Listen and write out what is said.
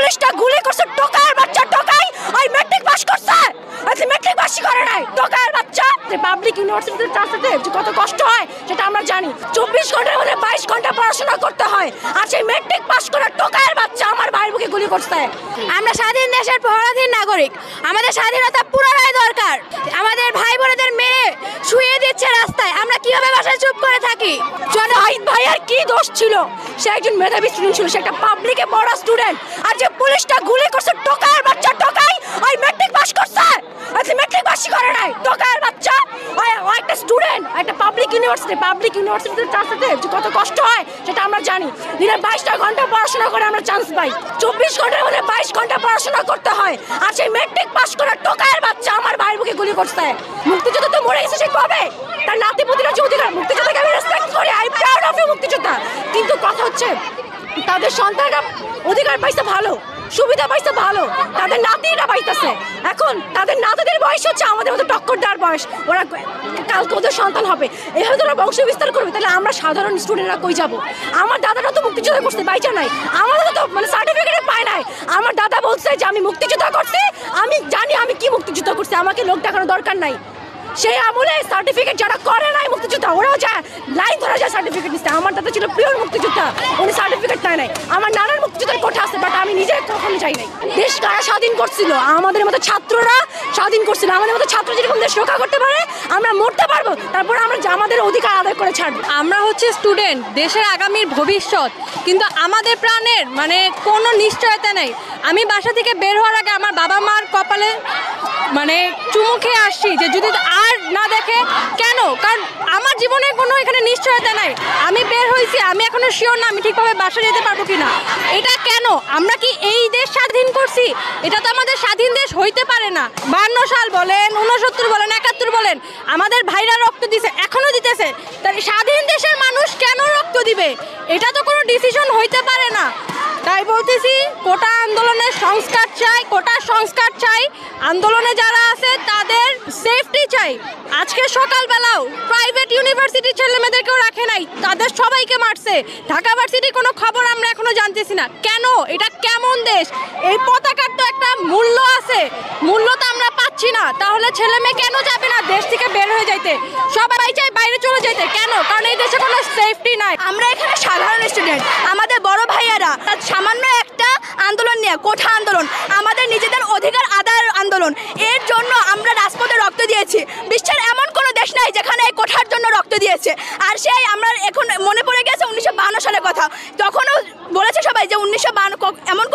পুলিশটা গুলি করছে টোকার বাচ্চা টোকাই ওই ম্যাট্রিক পাস করছে আচ্ছা ম্যাট্রিক পাসই করে নাই টোকার বাচ্চা পাবলিক ইউনিভার্সিটিতে ট্রান্সফারে যে কত কষ্ট হয় সেটা আমরা জানি 24 ঘন্টার মধ্যে 22 ঘন্টা পড়াশোনা করতে হয় আর সেই ম্যাট্রিক পাস করা টোকার বাচ্চা আমার ভাইয়ের বুকে গুলি করছে। আমরা স্বাধীন দেশের পরাধীন নাগরিক, আমাদের স্বাধীনতা পুনরায় দরকার। আমাদের ভাই বোনেদের মেরে শুয়ে দিচ্ছে রাস্তায়, আমরা কিভাবে বাসায় চুপ করে থাকি? জনহিত ভাইয়ের কি দোষ ছিল? সে একজন মেধাবী স্টুডেন্ট ছিল, সে একটা পাবলিকে পড়া স্টুডেন্ট আর যে পুলিশটা গুলি করছে টোকার বাচ্চা টোকাই ওই ম্যাট্রিক পাস করছে আচ্ছা ম্যাট্রিক পাসই করে নাই টোকার বাচ্চা ও একটা স্টুডেন্ট একটা পাবলিক ইউনিভার্সিটিতে ট্রান্সফারে যে কত কষ্ট হয় সেটা আমরা জানি। দিনে 22টা ঘন্টা পড়াশোনা করে আমরা চান্স পাই, 24 ঘন্টার মধ্যে 22 ঘন্টা পড়াশোনা করতে হয় আর সেই ম্যাট্রিক পাস করা টোকার বাচ্চা আমার ভাইয়ের বুকে গুলি করছে। মুক্তিযোদ্ধা তো মরে গেছে সে কবে, তার নাতিপুতিরা যে অধিকার, মুক্তিযোদ্ধাকে আমি রেসপেক্ট করি, আই প্রাউড অফ ইউ মুক্তিযোদ্ধা, কিন্তু কথা হচ্ছে তাদের সন্তানরা অধিকার পাইছে ভালো, সুবিধা পাইছে ভালো, তাদের নাতিরা পাইতেছে। এখন তাদের নাতিদের বয়স হচ্ছে আমাদের মতো টক্কর দেওয়ার বয়স, ওরা কালকে ওদের সন্তান হবে, এভাবে ওরা বংশ বিস্তার করবে, তাহলে আমরা সাধারণ স্টুডেন্টরা কই যাব? আমার দাদারা তো মুক্তিযুদ্ধ করতে বাইচা নাই, আমাদের তো মানে সার্টিফিকেট পায় নাই। আমার দাদা বলছে যে আমি মুক্তিযুদ্ধ করছি, আমি জানি আমি কি মুক্তিযুদ্ধ করছি, আমাকে লোক দেখানোর দরকার নাই। সেই আমলে সার্টিফিকেট যারা করে নাই মুক্তিযোদ্ধা ওরাও যায় লাইন ধরা যায় সার্টিফিকেট দিচ্ছে। আমার দাদা ছিল পিওর মুক্তিযোদ্ধা, উনি সার্টিফিকেট পায় নাই। আমার নানার মুক্তিযোদ্ধার কোঠা আছে, বাট আমি নিজে কখনো যাই নাই। দেশ কারা স্বাধীন করছিল? আমাদের মতো ছাত্ররা স্বাধীন করছিল। আমাদের মতো ছাত্র যেরকম দেশ রক্ষা করতে পারে আমরা মরতে পারবো, তারপর আমরা আমাদের অধিকার আদায় করে ছাড়বো। আমরা হচ্ছে স্টুডেন্ট, দেশের আগামীর ভবিষ্যৎ, কিন্তু আমাদের প্রাণের মানে কোনো নিশ্চয়তা নেই। আমি বাসা থেকে বের হওয়ার আগে আমার বাবা মার কপালে মানে চুমু খেয়ে আসছি যে যদি আর না দেখে কেন, কারণ আমার জীবনে কোনো এখানে নিশ্চয়তা নাই। আমি বের হয়েছি, আমি এখনো শিওর না আমি ঠিকভাবে বাসা যেতে পারবো কিনা। এটা কেন? আমরা কি এই দেশ স্বাধীন করছি? এটা তো আমাদের স্বাধীন দেশ হইতে পারে না। 52 সাল বলেন, 69 বলেন, 71 বলেন, আমাদের ভাইরা রক্ত দিছে, এখনো দিতেছে। তাই স্বাধীন দেশের মানুষ কেন রক্ত দিবে? এটা তো কোনো ডিসিশন হইতে পারে না। তাই বলতেছি কোটা আন্দোলনের সংস্কার চাই, কোটা সংস্কার চাই। আন্দোলনে যারা আছে তাদের সেফটি চাই। আজকে সকালবেলাও প্রাইভেট ইউনিভার্সিটি ছেলেমেয়েদেরকেও রাখে নাই, তাদের সবাইকে মারছে। ঢাকা ভার্সিটির কোনো খবর আমরা এখনো জানতেছি না। কেন? এটা কেমন দেশ? এই পতাকার তো একটা মূল্য আছে, মূল্য তো আমরা পাচ্ছি না। তাহলে ছেলে মেয়ে কেন যাবে না দেশ থেকে বের হয়ে যাইতে? সবাই চাই বাইরে চলে যেতে, কেন? কারণ এই দেশে কোনো সেফটি নাই। আমরা এখানে সাধারণ স্টুডেন্ট, আমাদের বড় ভাইয়ারা সামান্য একটা আন্দোলন নিয়ে, কোঠা আন্দোলন, আমাদের নিজেদের অধিকার আদায়ের আন্দোলন, এর জন্য আমরা রাজপথে রক্ত দিয়েছি। বিশ্বের এমন কোনো দেশ নাই যেখানে এই কোঠার জন্য রক্ত দিয়েছে। আর সেই আমরা এখন মনে পড়ে গেছে 1952 সালের কথা, তখনও বলেছে সবাই যে 1952 এমন